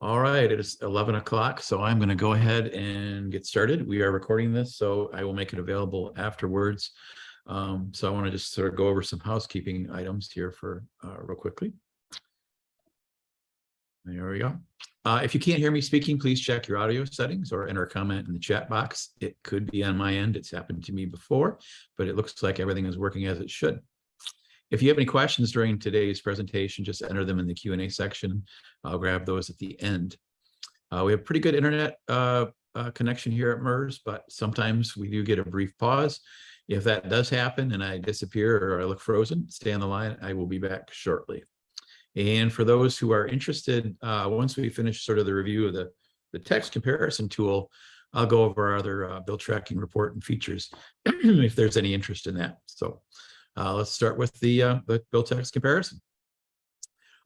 All right, it is 11 o'clock, so I'm going to go ahead and get started. We are recording this, so I will make it available afterwards. So I want to just sort of go over some housekeeping items here for real quickly. There we go. If you can't hear me speaking, please check your audio settings or enter a comment in the chat box. It could be on my end. It's happened to me before, but it looks like everything is working as it should. If you have any questions during today's presentation, just enter them in the Q&A section. I'll grab those at the end. We have pretty good internet connection here at MIRS, but sometimes we do get a brief pause. If that does happen and I disappear or I look frozen, stay on the line. I will be back shortly. And for those who are interested, once we finish sort of the review of the text comparison tool, I'll go over our other bill tracking report and features if there's any interest in that. So let's start with the bill text comparison.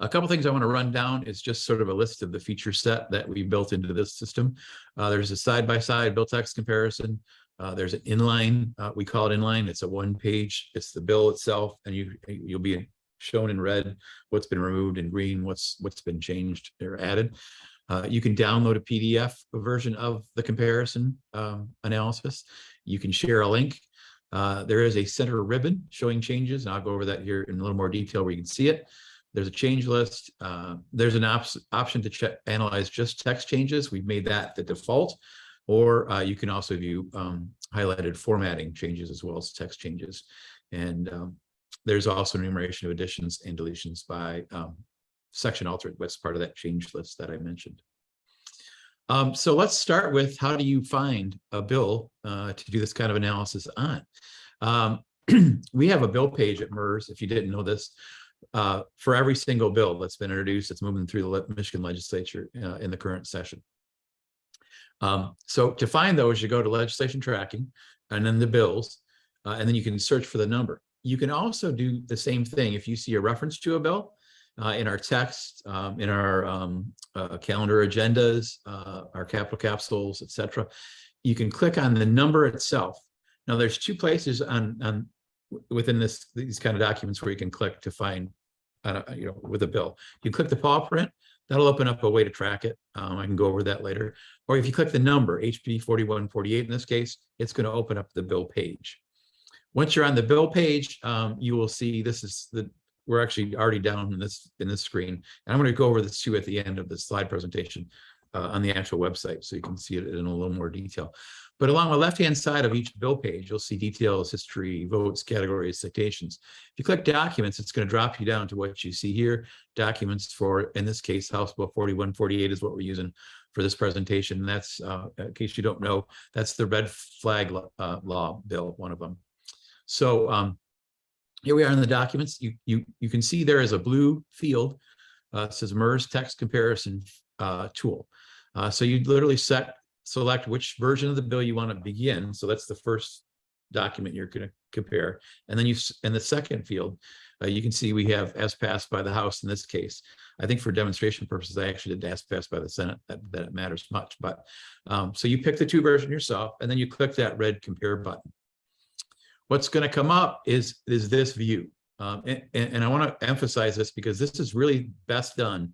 A couple things I want to run down is just sort of a list of the feature set that we built into this system. There's a side-by-side bill text comparison. There's an inline, we call it inline. It's a one page, it's the bill itself, and you'll be shown in red what's been removed, in green what's been changed or added. You can download a PDF version of the comparison analysis. You can share a link. There is a center ribbon showing changes, and I'll go over that here in a little more detail where you can see it. There's a change list. There's an option to analyze just text changes. We've made that the default, or you can also view highlighted formatting changes as well as text changes. And there's also an enumeration of additions and deletions by section altered. That's part of that change list that I mentioned. So let's start with, how do you find a bill to do this kind of analysis on? We have a bill page at MIRS, if you didn't know this, for every single bill that's been introduced, that's moving through the Michigan legislature in the current session. So to find those, you go to legislation tracking and then the bills, and then you can search for the number. You can also do the same thing if you see a reference to a bill in our text, in our calendar agendas, our capital capsules, etc. You can click on the number itself. Now, there's two places within these kind of documents where you can click to find, with a bill. You click the paw print, that'll open up a way to track it. I can go over that later. Or if you click the number, HB 4148 in this case, it's going to open up the bill page. Once you're on the bill page, you will see we're actually already down in this screen. And I'm going to go over this too at the end of the slide presentation on the actual website, so you can see it in a little more detail. But along the left-hand side of each bill page, you'll see details, history, votes, categories, citations. If you click documents, it's going to drop you down to what you see here. Documents for, in this case, House Bill 4148 is what we're using for this presentation. And that's, in case you don't know, that's the red flag law bill, one of them. So here we are in the documents. You can see there is a blue field, says MIRS text comparison tool. So you literally select which version of the bill you want to begin. So that's the first document you're going to compare. And then in the second field, you can see we have as passed by the House in this case. I think for demonstration purposes, I actually did as passed by the Senate, that it matters much. But so you pick the two versions yourself, and then you click that red compare button. What's going to come up is this view. And I want to emphasize this because this is really best done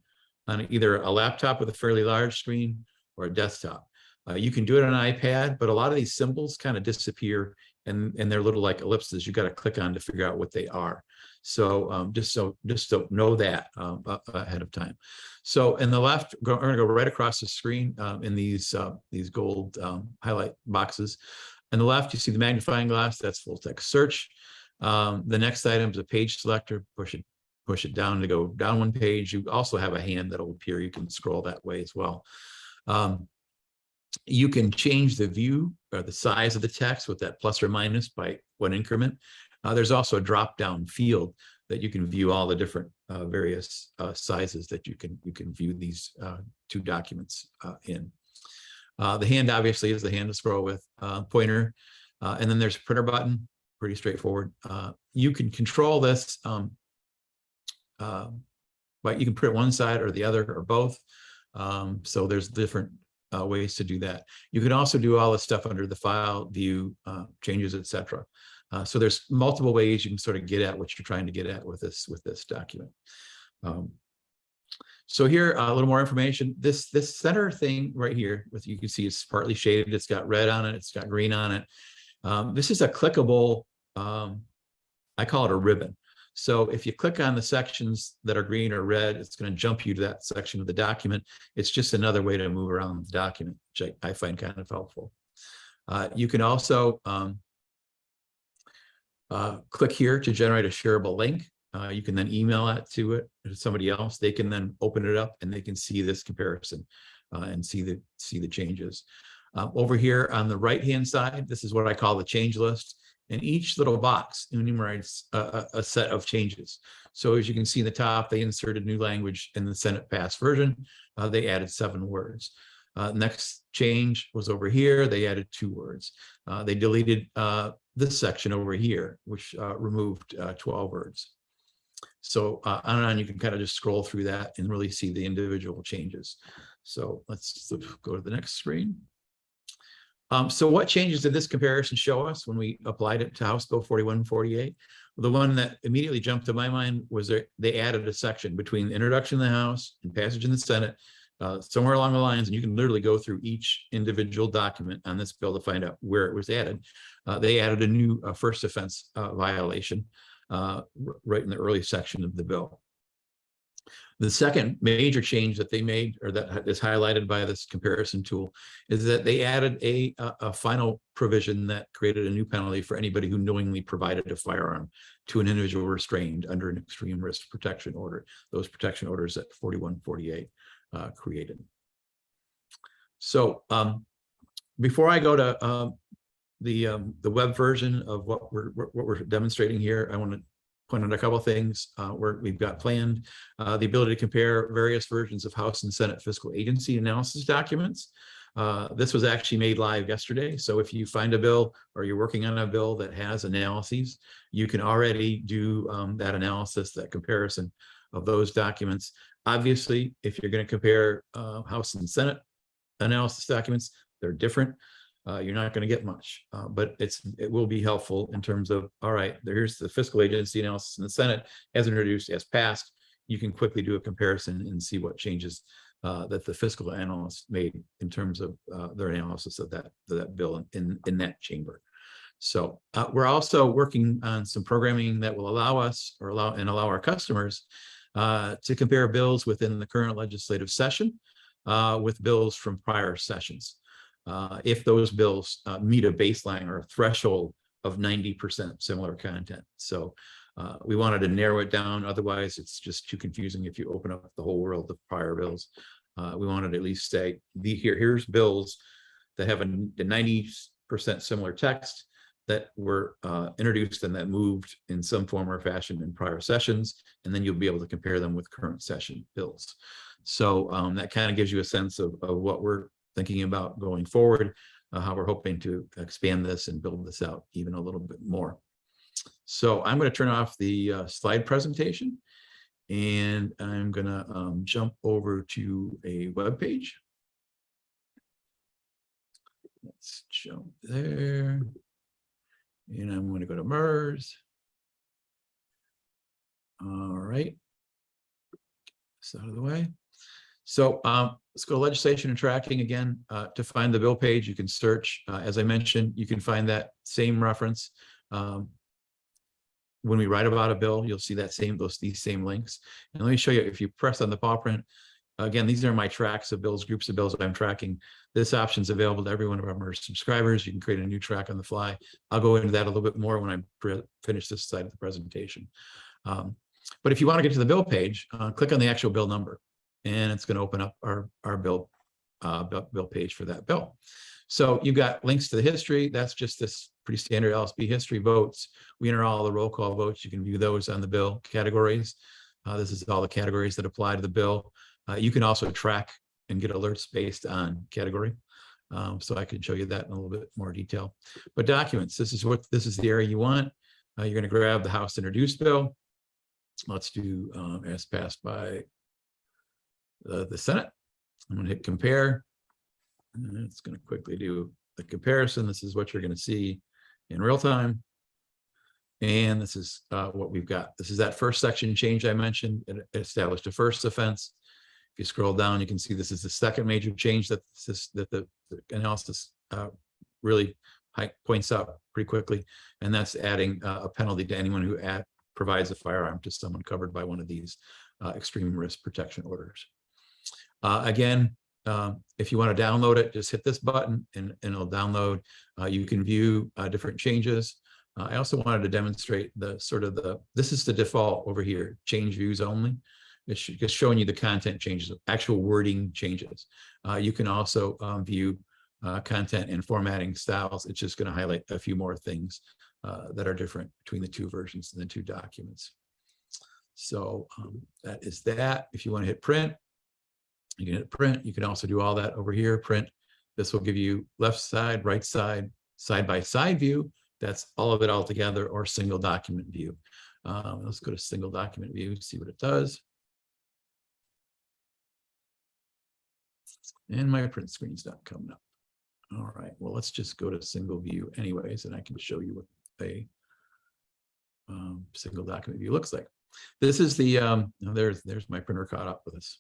on either a laptop with a fairly large screen or a desktop. You can do it on an iPad, but a lot of these symbols kind of disappear, and they're little like ellipses you got to click on to figure out what they are. So just so know that ahead of time. So in the left, we're going to go right across the screen in these gold highlight boxes. On the left, you see the magnifying glass. That's full text search. The next item is a page selector. Push it down to go down one page. You also have a hand that'll appear. You can scroll that way as well. You can change the view or the size of the text with that plus or minus by one increment. There's also a drop-down field that you can view all the different various sizes that you can view these two documents in. The hand obviously is the hand to scroll with, pointer, and then there's a printer button, pretty straightforward. You can control this, but you can print one side or the other or both. So there's different ways to do that. You can also do all this stuff under the file, view, changes, etc. So there's multiple ways you can sort of get at what you're trying to get at with this document. So here, a little more information. This center thing right here, with you can see it's partly shaded. It's got red on it. It's got green on it. This is a clickable, I call it a ribbon. So if you click on the sections that are green or red, it's going to jump you to that section of the document. It's just another way to move around the document, which I find kind of helpful. You can also click here to generate a shareable link. You can then email that to somebody else. They can then open it up and they can see this comparison and see the changes. Over here on the right-hand side, this is what I call the change list. And each little box enumerates a set of changes. So as you can see in the top, they inserted new language in the Senate passed version. They added 7 words. Next change was over here. They added 2 words. They deleted this section over here, which removed 12 words. So on and on, you can kind of just scroll through that and really see the individual changes. So let's go to the next screen. So what changes did this comparison show us when we applied it to House Bill 4148? Well, the one that immediately jumped to my mind was they added a section between the introduction in the House and passage in the Senate, somewhere along the lines, and you can literally go through each individual document on this bill to find out where it was added. They added a new first offense violation right in the early section of the bill. The second major change that they made, or that is highlighted by this comparison tool, is that they added a final provision that created a new penalty for anybody who knowingly provided a firearm to an individual restrained under an extreme risk protection order. Those protection orders that 4148 created. So before I go to the web version of what we're demonstrating here, I want to point out a couple of things where we've got planned. The ability to compare various versions of House and Senate fiscal agency analysis documents. This was actually made live yesterday. So if you find a bill or you're working on a bill that has analyses, you can already do that analysis, that comparison of those documents. Obviously, if you're going to compare House and Senate analysis documents, they're different. You're not going to get much, but it will be helpful in terms of, all right, here's the fiscal agency analysis in the Senate as introduced, as passed. You can quickly do a comparison and see what changes that the fiscal analysts made in terms of their analysis of that bill in that chamber. So we're also working on some programming that will allow us or allow our customers to compare bills within the current legislative session with bills from prior sessions. If those bills meet a baseline or a threshold of 90% similar content. So we wanted to narrow it down. Otherwise, it's just too confusing if you open up the whole world of prior bills. We wanted to at least say, here's bills that have a 90% similar text that were introduced and that moved in some form or fashion in prior sessions, and then you'll be able to compare them with current session bills. So that kind of gives you a sense of what we're thinking about going forward, how we're hoping to expand this and build this out even a little bit more. So I'm going to turn off the slide presentation, and I'm going to jump over to a web page. Let's jump there, and I'm going to go to MIRS. All right, get this out of the way. So let's go to legislation and tracking again. To find the bill page, you can search. As I mentioned, you can find that same reference. When we write about a bill, you'll see that these same links. And let me show you, if you press on the paw print, again, these are my tracks of bills, groups of bills I'm tracking. This option is available to every one of our MIRS subscribers. You can create a new track on the fly. I'll go into that a little bit more when I finish this side of the presentation. But if you want to get to the bill page, click on the actual bill number, and it's going to open up our bill page for that bill. So you've got links to the history. That's just this pretty standard LSB history votes. We enter all the roll call votes. You can view those on the bill categories. This is all the categories that apply to the bill. You can also track and get alerts based on category. So I can show you that in a little bit more detail. But documents, this is the area you want. You're going to grab the House introduced bill. Let's do as passed by the Senate. I'm going to hit compare. And it's going to quickly do the comparison. This is what you're going to see in real time. And this is what we've got. This is that first section change I mentioned. It established a first offense. If you scroll down, you can see this is the second major change that the analysis really points out pretty quickly, and that's adding a penalty to anyone who provides a firearm to someone covered by one of these extreme risk protection orders. Again, if you want to download it, just hit this button and it'll download. You can view different changes. I also wanted to demonstrate this is the default over here, change views only. It's just showing you the content changes, actual wording changes. You can also view content and formatting styles. It's just going to highlight a few more things that are different between the two versions and the two documents. So that is that. If you want to hit print, you can hit print. You can also do all that over here, print. This will give you left side, right side, side-by-side view. That's all of it all together, or single document view. Let's go to single document view, see what it does. And my print screen's not coming up. All right, well, let's just go to single view anyways, and I can show you what a single document view looks like. This is the, there's my printer caught up with us.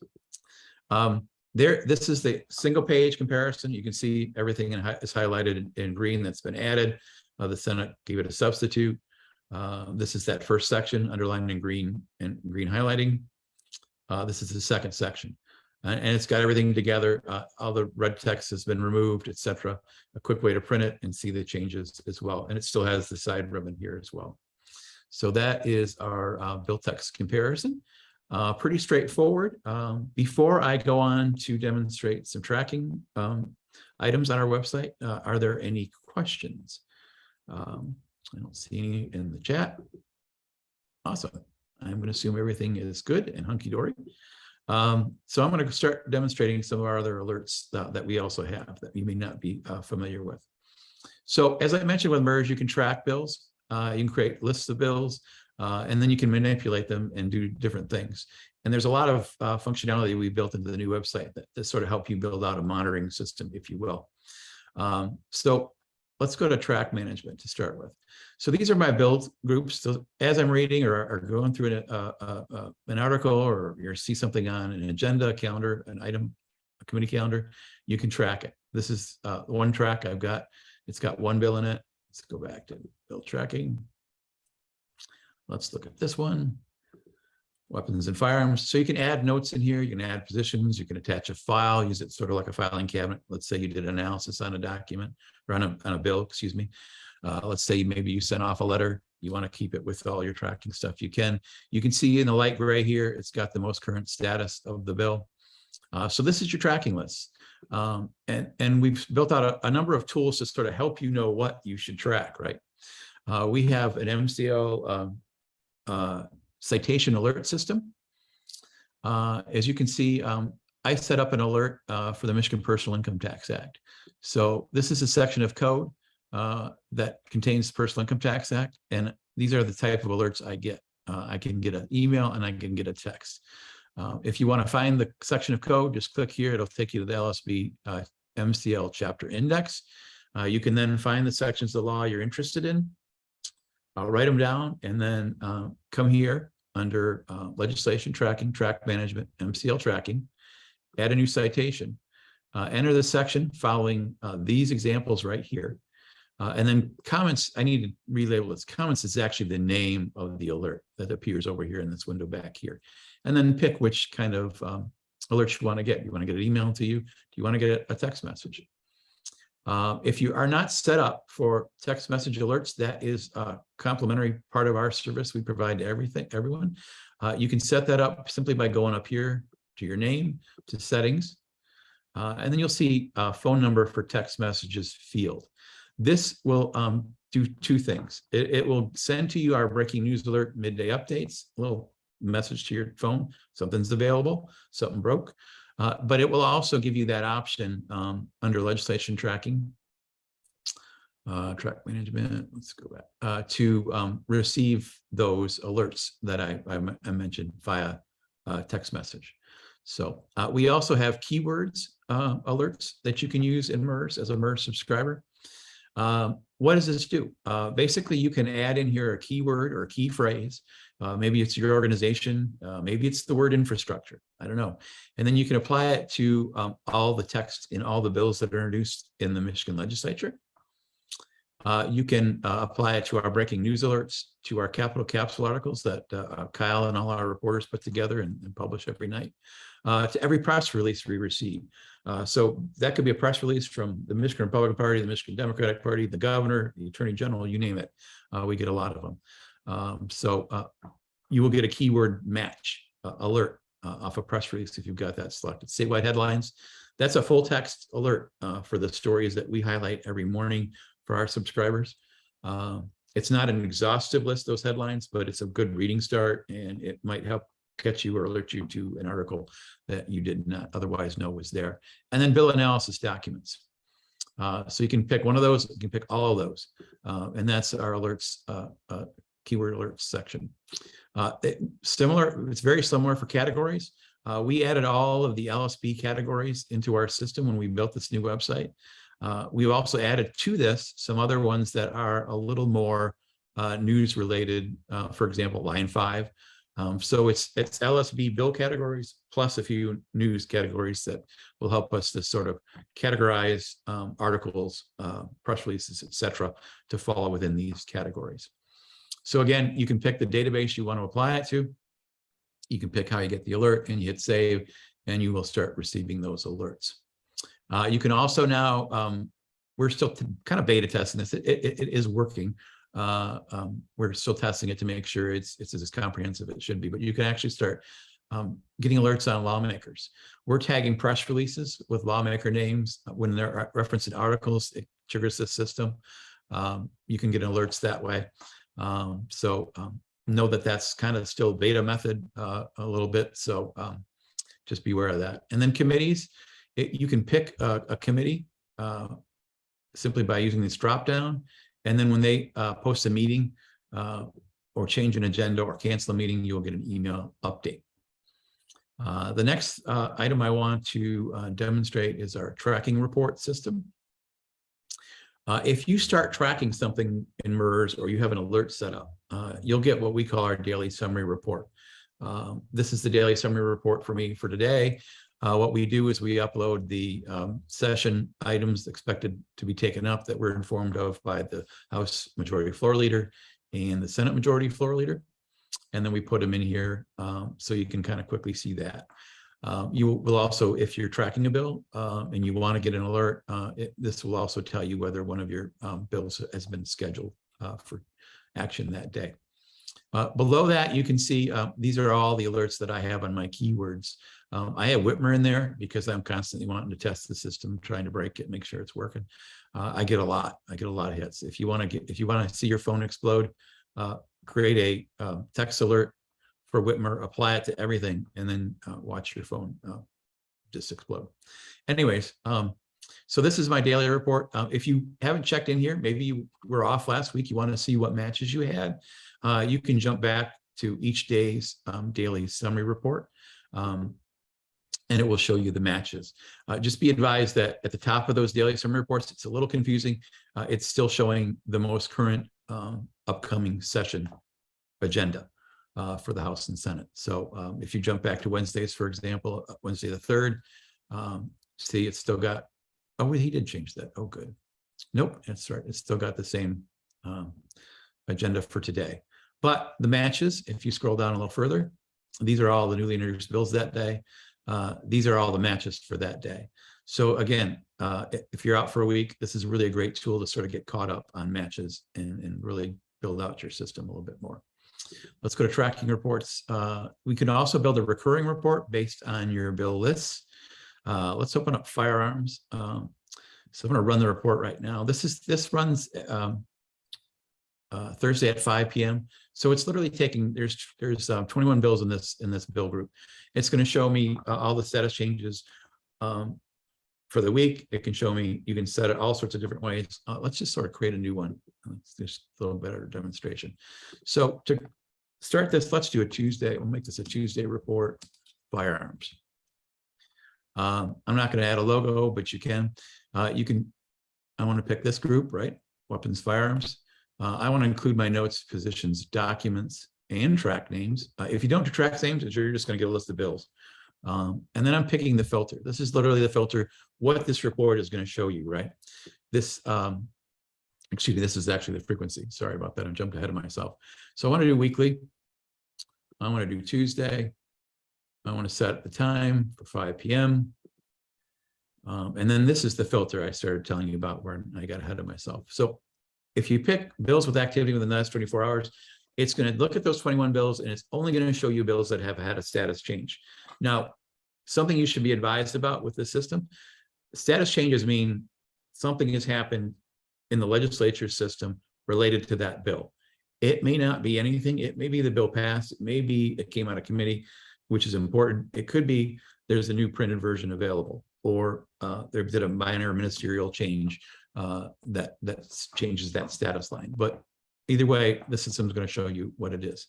This is the single page comparison. You can see everything is highlighted in green that's been added. The Senate gave it a substitute. This is that first section underlined in green and green highlighting. This is the second section. And it's got everything together. All the red text has been removed, etc. A quick way to print it and see the changes as well. And it still has the side ribbon here as well. So that is our bill text comparison. Pretty straightforward. Before I go on to demonstrate some tracking items on our website, are there any questions? I don't see any in the chat. Awesome. I'm going to assume everything is good and hunky-dory. So I'm going to start demonstrating some of our other alerts that we also have that you may not be familiar with. So as I mentioned with MIRS, you can track bills. You can create lists of bills, and then you can manipulate them and do different things. And there's a lot of functionality we built into the new website that sort of help you build out a monitoring system, if you will. So let's go to track management to start with. So these are my build groups. So as I'm reading or going through an article, or you see something on an agenda, calendar, an item, a committee calendar, you can track it. This is one track I've got. It's got one bill in it. Let's go back to bill tracking. Let's look at this one. Weapons and firearms. So you can add notes in here. You can add positions. You can attach a file, use it sort of like a filing cabinet. Let's say you did analysis on a document, or on a bill, excuse me. Let's say maybe you sent off a letter. You want to keep it with all your tracking stuff. You can see in the light gray here, it's got the most current status of the bill. So this is your tracking list. And we've built out a number of tools to sort of help you know what you should track, right? We have an MCL citation alert system. As you can see, I set up an alert for the Michigan Personal Income Tax Act. So this is a section of code that contains the Personal Income Tax Act, and these are the type of alerts I get. I can get an email and I can get a text. If you want to find the section of code, just click here. It'll take you to the LSB MCL chapter index. You can then find the sections of the law you're interested in. I'll write them down, and then come here under legislation tracking, track management, MCL tracking, add a new citation, enter the section following these examples right here. And then comments, I need to relabel this. Comments is actually the name of the alert that appears over here in this window back here. And then pick which kind of alerts you want to get. You want to get an email to you? Do you want to get a text message? If you are not set up for text message alerts, that is a complimentary part of our service we provide to everyone. You can set that up simply by going up here to your name, to settings, and then you'll see a phone number for text messages field. This will do two things. It will send to you our breaking news alert, midday updates, a little message to your phone, something's available, something broke. But it will also give you that option under legislation tracking, track management, let's go back, to receive those alerts that I mentioned via text message. So we also have keywords alerts that you can use in MIRS as a MIRS subscriber. What does this do? Basically, you can add in here a keyword or a key phrase, Maybe it's your organization. Maybe it's the word infrastructure. I don't know. And then you can apply it to all the text in all the bills that are introduced in the Michigan legislature. You can apply it to our breaking news alerts, to our capital capsule articles that Kyle and all our reporters put together and publish every night, to every press release we receive. So that could be a press release from the Michigan Republican Party, the Michigan Democratic Party, the governor, the attorney general, you name it. We get a lot of them. So you will get a keyword match alert off a press release if you've got that selected. Statewide headlines, that's a full text alert for the stories that we highlight every morning for our subscribers. It's not an exhaustive list, those headlines, but it's a good reading start, and it might help catch you or alert you to an article that you did not otherwise know was there. And then bill analysis documents. So you can pick one of those, you can pick all of those. And that's our alerts, keyword alerts section. It's very similar for categories. We added all of the LSB categories into our system when we built this new website. We've also added to this some other ones that are a little more news related, for example, line 5. So it's LSB bill categories plus a few news categories that will help us to sort of categorize articles, press releases, etc., to fall within these categories. So again, you can pick the database you want to apply it to. You can pick how you get the alert, and you hit save, and you will start receiving those alerts. You can also now, we're still kind of beta testing this. It is working. We're still testing it to make sure it's as comprehensive as it should be, but you can actually start getting alerts on lawmakers. We're tagging press releases with lawmaker names. When they're referenced in articles, it triggers the system. You can get alerts that way. So know that that's kind of still beta method a little bit. So just be aware of that. And then committees, you can pick a committee simply by using this drop down. And then when they post a meeting or change an agenda or cancel a meeting, you'll get an email update. The next item I want to demonstrate is our tracking report system. If you start tracking something in MIRS or you have an alert set up, you'll get what we call our daily summary report. This is the daily summary report for me for today. What we do is we upload the session items expected to be taken up that we're informed of by the House Majority Floor Leader and the Senate Majority Floor Leader. And then we put them in here so you can kind of quickly see that. You will also, if you're tracking a bill and you want to get an alert, this will also tell you whether one of your bills has been scheduled for action that day. Below that, you can see these are all the alerts that I have on my keywords. I have Whitmer in there because I'm constantly wanting to test the system, trying to break it, make sure it's working. I get a lot of hits. If you want to see your phone explode, create a text alert for Whitmer, apply it to everything, and then watch your phone just explode. Anyways, so this is my daily report. If you haven't checked in here, maybe you were off last week, you want to see what matches you had, you can jump back to each day's daily summary report, and it will show you the matches. Just be advised that at the top of those daily summary reports, it's a little confusing. It's still showing the most current upcoming session agenda for the House and Senate. So if you jump back to Wednesdays, for example, Wednesday the 3rd, see it's still got, oh, he did change that. Oh, good. Nope, that's right. It's still got the same agenda for today. But the matches, if you scroll down a little further, these are all the newly introduced bills that day. These are all the matches for that day. So again, if you're out for a week, this is really a great tool to sort of get caught up on matches and really build out your system a little bit more. Let's go to tracking reports. We can also build a recurring report based on your bill lists. Let's open up firearms. So I'm going to run the report right now. This runs Thursday at 5 p.m. So it's literally taking, there's 21 bills in this bill group. It's going to show me all the status changes for the week. It can show me, you can set it all sorts of different ways. Let's just sort of create a new one. Let's just a little better demonstration. So to start this, let's do a Tuesday. We'll make this a Tuesday report, firearms. I'm not going to add a logo, but you can. I want to pick this group, right? Weapons, firearms. I want to include my notes, positions, documents, and track names. If you don't do track names, you're just going to get a list of bills. And then I'm picking the filter. This is literally the filter, what this report is going to show you, right? This, excuse me, this is actually the frequency. Sorry about that. I jumped ahead of myself. So I want to do weekly. I want to do Tuesday. I want to set the time for 5 p.m. And then this is the filter I started telling you about where I got ahead of myself. So if you pick bills with activity within the last 24 hours, it's going to look at those 21 bills, and it's only going to show you bills that have had a status change. Now, something you should be advised about with this system, status changes mean something has happened in the legislature system related to that bill. It may not be anything. It may be the bill passed. It may be it came out of committee, which is important. It could be there's a new printed version available, or there did a minor ministerial change that changes that status line. But either way, the system is going to show you what it is.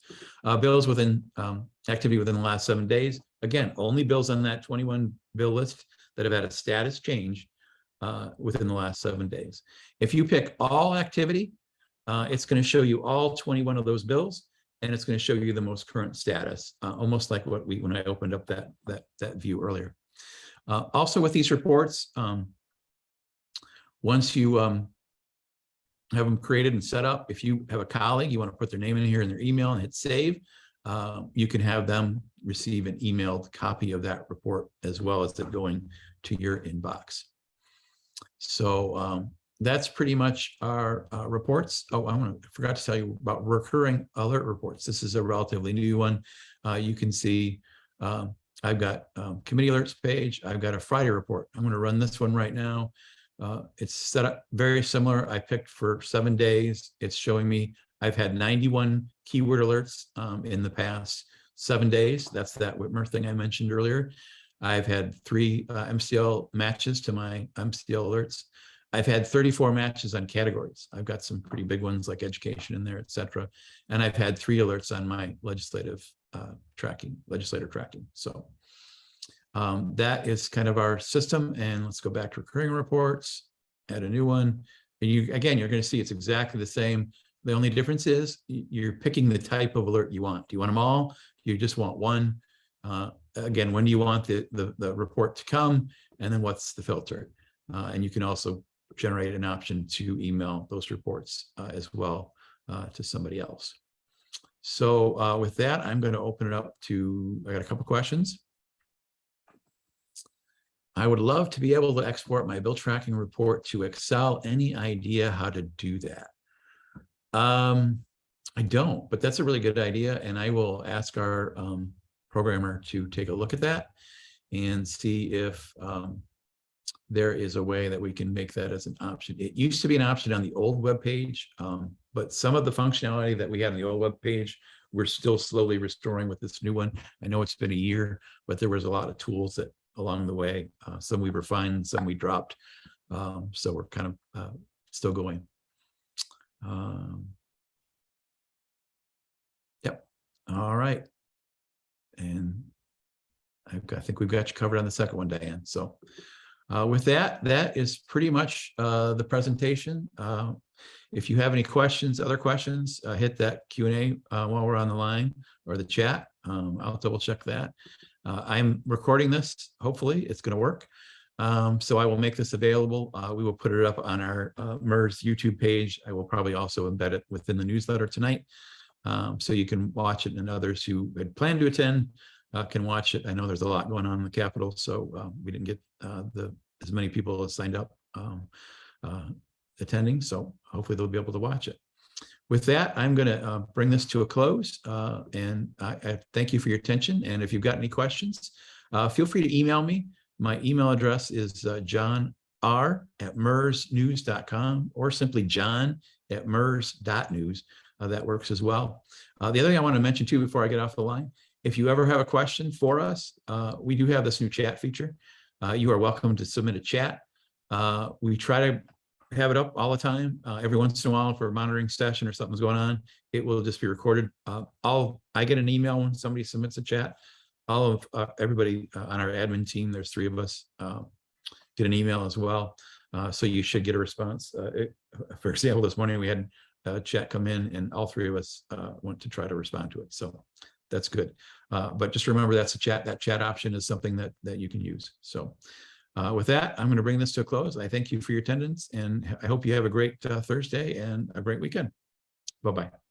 Bills within activity within the last 7 days. Again, only bills on that 21 bill list that have had a status change within the last 7 days. If you pick all activity, it's going to show you all 21 of those bills, and it's going to show you the most current status, almost like what when I opened up that view earlier. Also with these reports, once you have them created and set up, if you have a colleague, you want to put their name in here and their email and hit save, you can have them receive an emailed copy of that report as well as it going to your inbox. So that's pretty much our reports. Oh, I forgot to tell you about recurring alert reports. This is a relatively new one. You can see I've got committee alerts page. I've got a Friday report. I'm going to run this one right now. It's set up very similar. I picked for 7 days. It's showing me I've had 91 keyword alerts in the past 7 days. That's that Whitmer thing I mentioned earlier. I've had 3 MCL matches to my MCL alerts. I've had 34 matches on categories. I've got some pretty big ones like education in there, et cetera. And I've had 3 alerts on my legislator tracking. So that is kind of our system. And let's go back to recurring reports, add a new one. And you're going to see it's exactly the same. The only difference is you're picking the type of alert you want. Do you want them all? Do you just want one? Again, when do you want the report to come? And then what's the filter? And you can also generate an option to email those reports as well to somebody else. So with that, I'm going to open it up to, I got a couple questions. I would love to be able to export my bill tracking report to Excel. Any idea how to do that? I don't, but that's a really good idea. And I will ask our programmer to take a look at that and see if there is a way that we can make that as an option. It used to be an option on the old web page, but some of the functionality that we had on the old web page, we're still slowly restoring with this new one. I know it's been a year, but there was a lot of tools that along the way, some we refined, some we dropped. So we're kind of still going. Yep. All right. And I think we've got you covered on the second one, Diane. So with that, that is pretty much the presentation. If you have any questions, other questions, hit that Q&A while we're on the line or the chat. I'll double check that. I'm recording this. Hopefully it's going to work. So I will make this available. We will put it up on our MIRS YouTube page. I will probably also embed it within the newsletter tonight. So you can watch it, and others who had planned to attend can watch it. I know there's a lot going on in the Capitol, so we didn't get as many people as signed up attending. So hopefully they'll be able to watch it. With that, I'm going to bring this to a close, and I thank you for your attention. And if you've got any questions, feel free to email me. My email address is johnr@mirsnews.com or simply john@mirs.news. That works as well. The other thing I want to mention too before I get off the line, if you ever have a question for us, we do have this new chat feature. You are welcome to submit a chat. We try to have it up all the time. Every once in a while, for a monitoring session or something's going on, it will just be recorded. I get an email when somebody submits a chat. All of everybody on our admin team, there's 3 of us, get an email as well. So you should get a response. For example, this morning we had chat come in, and all three of us want to try to respond to it. So that's good. But just remember, that's a chat. That chat option is something that you can use. So with that, I'm going to bring this to a close. I thank you for your attendance, and I hope you have a great Thursday and a great weekend. Bye-bye.